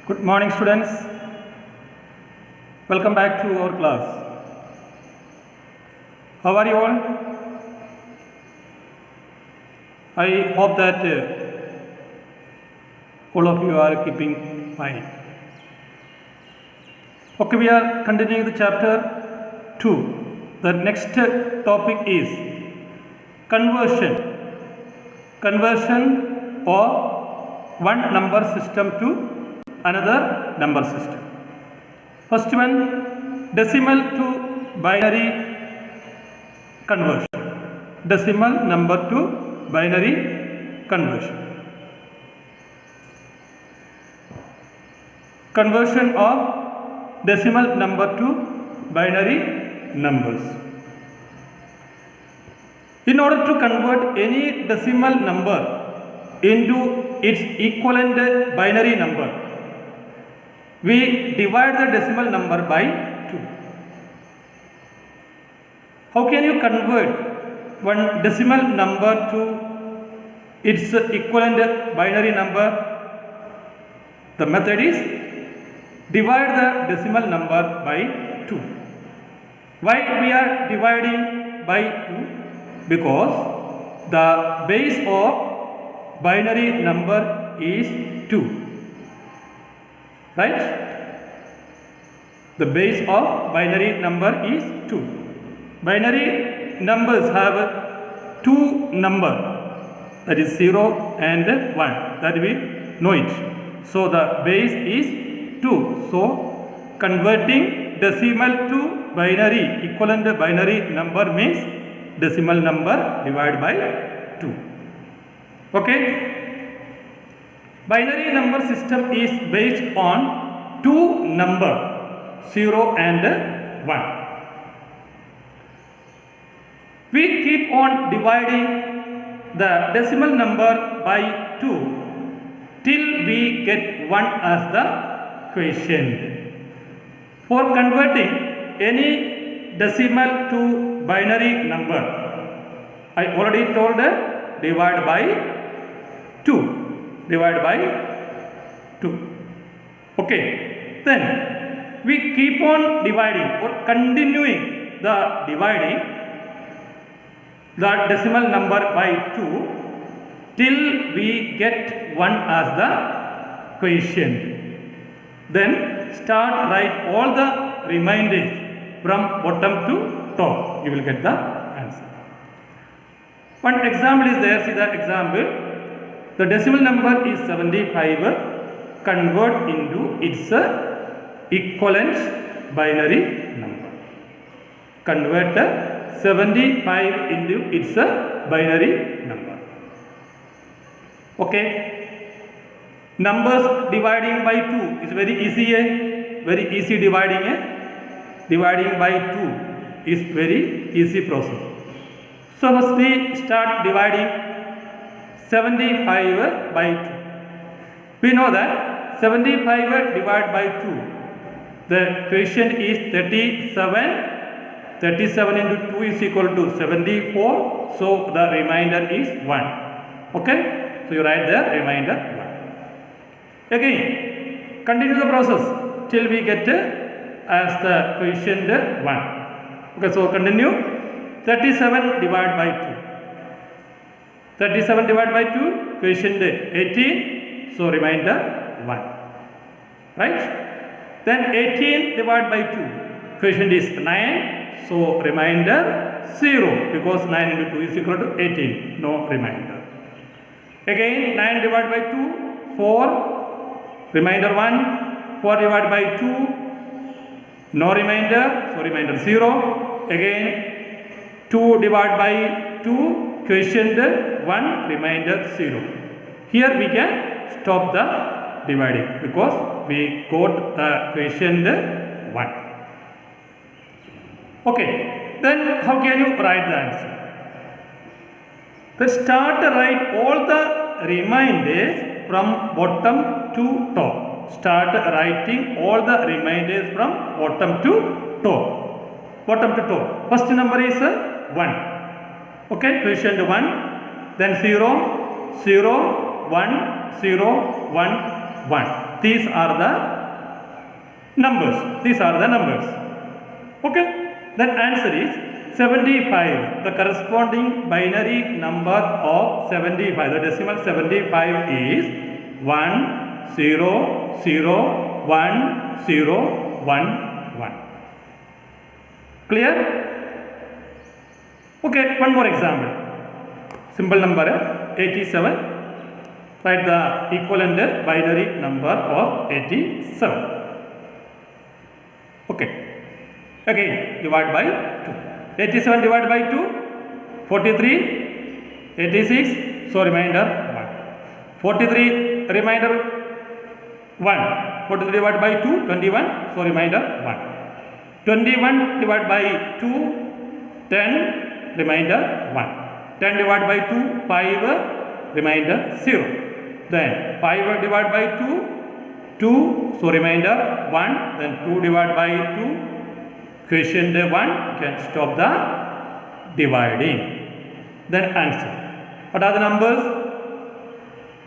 Good morning, students. Welcome back to our class. How are you all? I hope that all of you are keeping fine. Okay, we are continuing the chapter 2. The next topic is conversion. Conversion of one number system to another number system. First one, decimal to binary conversion. Decimal number to binary conversion. Conversion of decimal number to binary numbers. In order to convert any decimal number into its equivalent binary number, we divide the decimal number by 2. How can you convert one decimal number to its equivalent binary number? The method is divide the decimal number by 2. Why we are dividing by 2? Because the base of binary number is 2. Right? The base of binary number is 2. Binary numbers have two numbers, that is 0 and 1, that we know it. So the base is 2. So converting decimal to binary, equivalent binary number means decimal number divided by 2. Okay? Binary number system is based on two numbers, 0 and 1. We keep on dividing the decimal number by 2 till we get 1 as the quotient. For converting any decimal to binary number, I already told divide by 2. Divide by 2. Okay. Then we keep on dividing or continuing the dividing the decimal number by 2 till we get 1 as the quotient. Then start write all the remainders from bottom to top. You will get the answer. One example is there. See the example. The decimal number is 75. Convert into its equivalent binary number. Convert 75 into its binary number. Okay. Numbers dividing by 2 is very easy. Very easy dividing. Dividing by 2 is very easy process. So first we start dividing 75 by 2. We know that 75 divided by 2. The quotient is 37. 37 into 2 is equal to 74. So the remainder is 1. Okay. So you write the remainder 1. Again, continue the process till we get as the quotient 1. Okay. So continue. 37 divided by 2. 37 divided by 2, quotient 18, so remainder 1. Right? Then 18 divided by 2, quotient is 9, so remainder 0, because 9 into 2 is equal to 18, no remainder. Again 9 divided by 2, 4, remainder 1, 4 divided by 2, no remainder, so remainder 0. Again 2 divided by 2, quotient 1, remainder 0. Here we can stop the dividing because we got the quotient 1. Okay, then how can you write the answer? Let's start write all the remainders from bottom to top. Start writing all the remainders from bottom to top. Bottom to top. First number is 1. Okay, quotient 1, then 0, 0, 1, 0, 1, 1. These are the numbers. These are the numbers. Okay. Then answer is 75. The corresponding binary number of 75, the decimal 75 is 1 0 0 1 0 1 1. Clear? Okay, one more example. Simple number 87. Write the equivalent binary number of 87. Okay. Again, divide by 2. 87 divided by 2, 43, 86, so remainder 1. 43 remainder 1. 43 divided by 2, 21, so remainder 1. 21 divided by 2, 10, remainder 1. 10 divided by 2, 5, remainder 0. Then 5 divided by 2, 2, so remainder 1. Then 2 divided by 2, quotient 1, you can stop the dividing. Then answer. What are the numbers?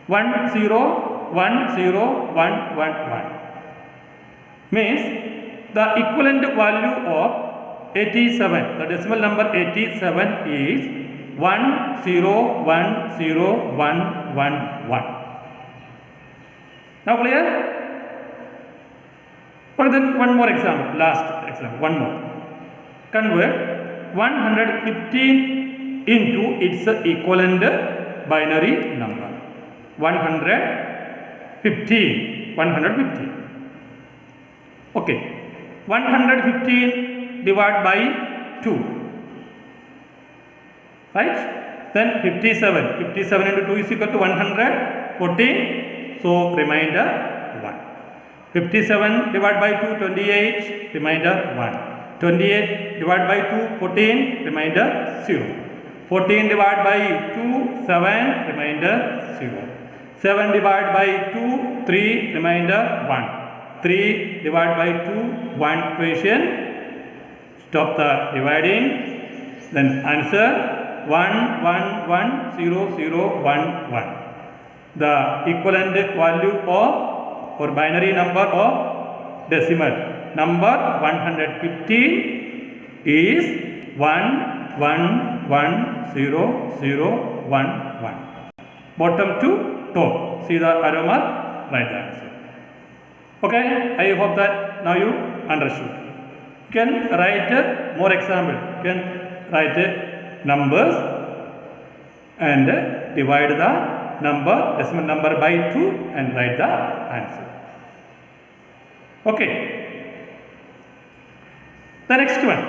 1 0 1 0 1 1 1. Means the equivalent value of 87, the decimal number 87 is 1 0 1 0 1 1 1. Now clear? But then one more example, last example, one more. Convert 115 into its equivalent binary number. 115. Okay. 115 divided by 2. Right? Then 57. 57 into 2 is equal to 114. So remainder 1. 57 divided by 2, 28, remainder 1. 28 divided by 2, 14, remainder 0. 14 divided by 2, 7, remainder 0. 7 divided by 2, 3, remainder 1. 3 divided by 2, 1 quotient. Stop the dividing. Then answer 1, 1, 1, 0, 0, 1, 1. The equivalent value of or binary number of decimal number 115 is 1 1 1 0 0 1 1. Bottom to top. See the arrow mark? Write the answer. Okay, I hope that now you understood. You can write more example. You can write numbers and divide the decimal number by 2 and write the answer. Okay. The next one,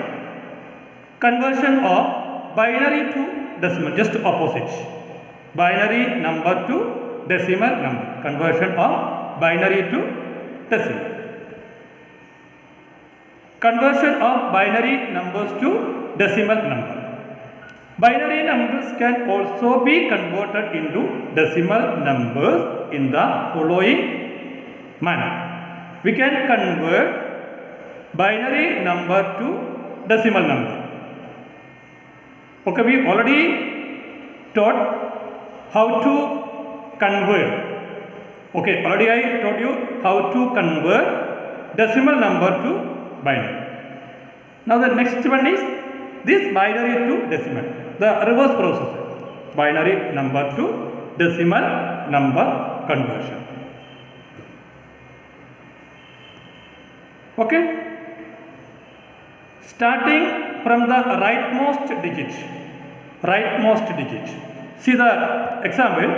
conversion of binary to decimal, just opposite. Binary number to decimal number. Conversion of binary to decimal. Conversion of binary numbers to decimal number. Binary numbers can also be converted into decimal numbers in the following manner. We can convert binary number to decimal number. Okay, we already taught how to convert. Okay, already I taught you how to convert decimal number to binary. Now the next one is this binary to decimal. The reverse process. Binary number to decimal number conversion. Okay. Starting from the rightmost digit. See the example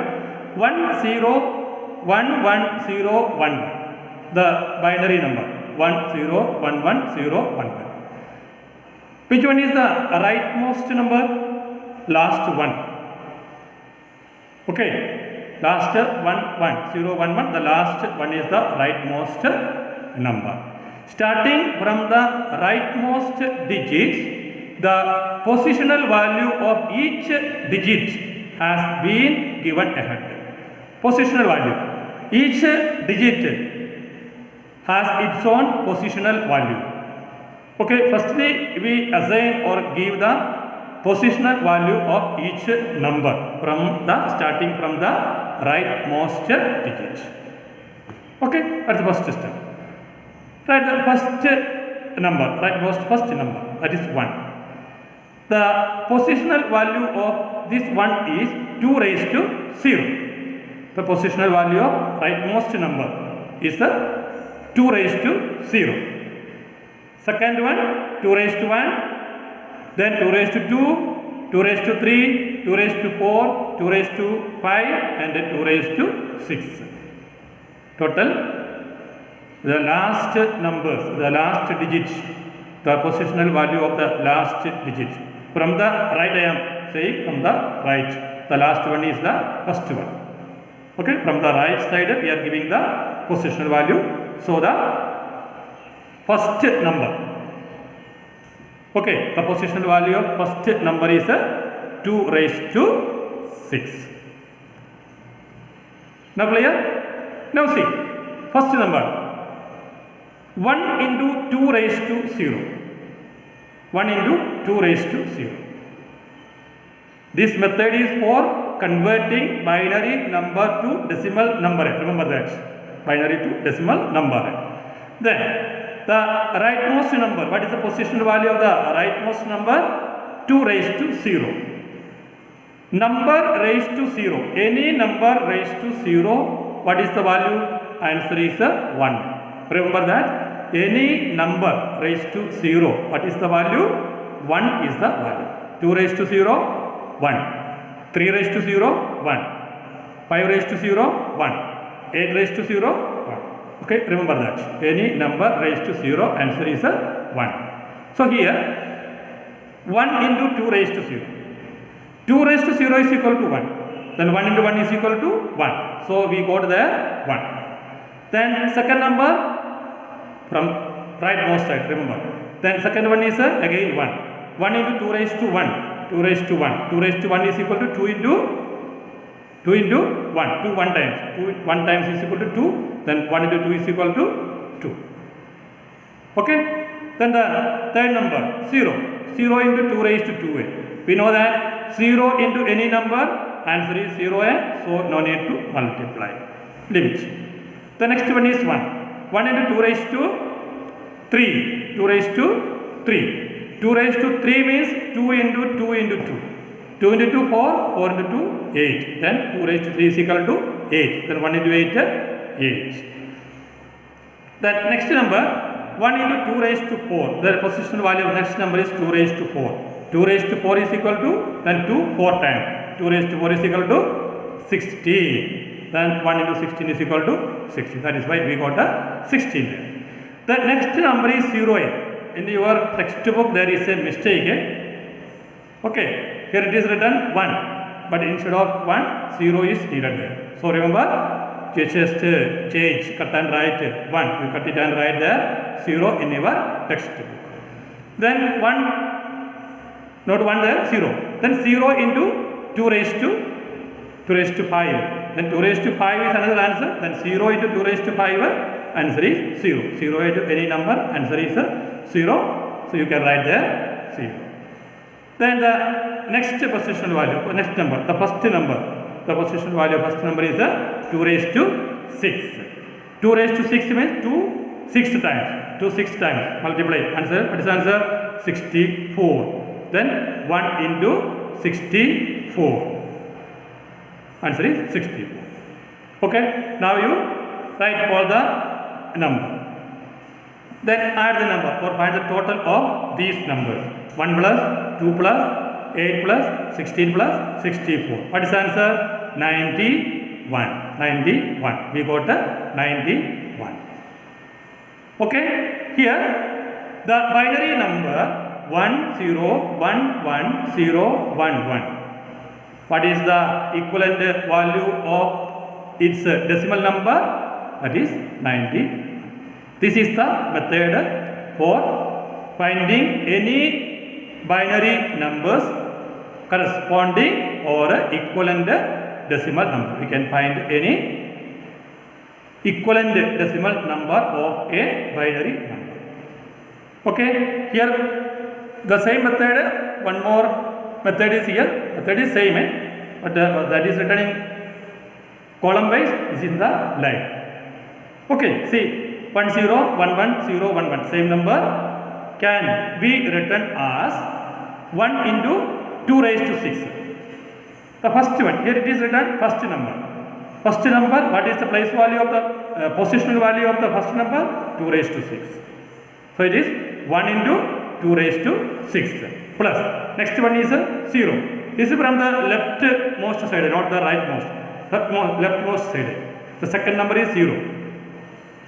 101101. The binary number 101101. Which one is the rightmost number? Last one. Okay. Last one 011. The last one is the rightmost number. Starting from the rightmost digit, the positional value of each digit has been given ahead. Positional value. Each digit has its own positional value. Okay, firstly we assign or give the positional value of each number from the starting from the rightmost digit. Okay, that's the first step. Write the first number, first number, that is 1. The positional value of this 1 is 2 raised to 0. The positional value of rightmost number is the 2 raised to 0. Second one, 2 raised to 1, then 2 raised to 2, 2 raised to 3, 2 raised to 4, 2 raised to 5, and then 2 raised to 6. Total, the last numbers, the last digit, the positional value of the last digit. From the right I am saying, from the right, the last one is the first one. Okay, from the right side we are giving the positional value. So the first number, okay, the positional value of first number is 2 raised to 6. Now clear? Now see, first number 1 into 2 raised to 0. 1 into 2 raised to 0. This method is for converting binary number to decimal number. Remember that. Binary to decimal number. Then the rightmost number. What is the positional value of the rightmost number? 2 raised to 0. Number raised to 0. Any number raised to 0. What is the value? Answer is 1. Remember that. Any number raised to 0. What is the value? 1 is the value. 2 raised to 0. 1. 3 raised to 0, 1. 5 raised to 0, 1. 8 raised to 0, 1. Okay, remember that. Any number raised to 0, answer is 1. So here, 1 into 2 raised to 0. 2 raised to 0 is equal to 1. Then 1 into 1 is equal to 1. So we got there 1. Then second number from rightmost side, remember. Then second one is again 1. 1 into 2 raised to 1. 2 raised to 1. 2 raised to 1 is equal to 2 into 1. 2 1 times. 1 times is equal to 2. Then 1 into 2 is equal to 2. Okay. Then the third number 0. 0 into 2 raised to 2a. We know that 0 into any number, answer is 0a. So no need to multiply. Limit. The next one is 1. 1 into 2 raised to 3. 2 raised to 3. 2 raised to 3 means 2 into 2 into 2. 2 into 2, 4. 4 into 2, 8. Then 2 raised to 3 is equal to 8. Then 1 into 8, 8. The next number, 1 into 2 raised to 4. The positional value of next number is 2 raised to 4. 2 raised to 4 is equal to, then 2, 4 times. 2 raised to 4 is equal to 16. Then 1 into 16 is equal to 16. That is why we got a 16. The next number is 0a. In your textbook there is a mistake. Okay, here it is written 1, but instead of 1, 0 is needed there. So remember, you just change, cut and write 1. You cut it and write there 0 in your textbook. Then 1, not 1 there, 0. Then 0 into 2 raised to 5. Then 2 raised to 5 is another answer. Then 0 into 2 raised to 5, answer is 0. 0 into any number, answer is 0. So you can write there 0. Then the next positional value, next number, the first number, the positional value of first number is 2 raised to 6. 2 raised to 6 means 2 6 times. 2 6 times. Multiply. Answer. What is answer? 64. Then 1 into 64. Answer is 64. Okay. Now you write all the number. Then add the number or find the total of these numbers. 1 plus 2 plus 8 plus 16 plus 64. What is the answer? 91. 91. We got the 91. Okay. Here the binary number 101111. What is the equivalent value of its decimal number? That is 90. This is the method for finding any binary numbers corresponding or equivalent decimal number. We can find any equivalent decimal number of a binary number. Okay, here the same method, one more method is here. Method is same, but that is written in column wise. This is the line. Okay, see 1 0 1 1 0 1 1 same number can be written as 1 into 2 raised to 6. The first one, here it is written first number. First number, what is the place value of the positional value of the first number? 2 raised to 6. So it is 1 into 2 raised to 6 plus. Next one is 0. This is from the leftmost side, not the rightmost. Leftmost side. The second number is 0.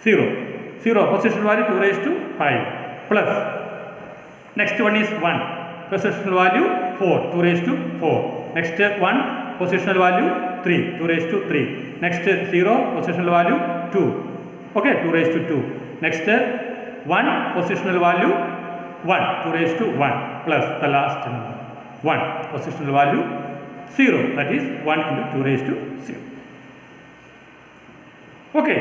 0. 0. Positional value 2 raised to 5 plus. Next one is 1. Positional value 4. 2 raised to 4. Next one. Positional value 3. 2 raised to 3. Next 0. Positional value 2. Okay. 2 raised to 2. Next 1. Positional value 1. 2 raised to 1 plus the last number. 1 positional value 0, that is 1 into 2 raised to 0. Okay,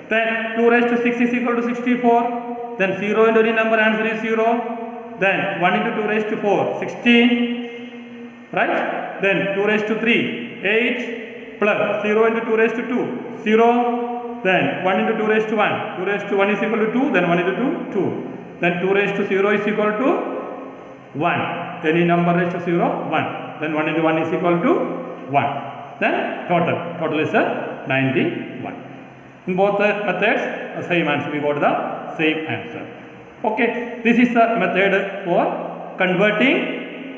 then 2 raised to 6 is equal to 64, then 0 into any number, answer is 0, then 1 into 2 raised to 4 16, right, then 2 raised to 3 8 plus 0 into 2 raised to 2 0, then 1 into 2 raised to 1, 2 raised to 1 is equal to 2, then 1 into 2 2, then 2 raised to 0 is equal to 1, any number raised to 0 1, then 1 into 1 is equal to 1, then total is 91. In both the methods same answer, we got the same answer. Okay, this is the method for converting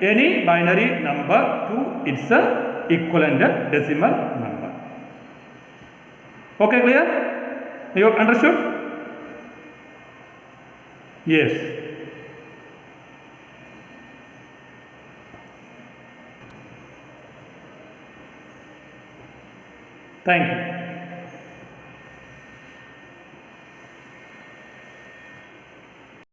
any binary number to its equivalent decimal number. Okay, clear? You understood? Yes. Thank you.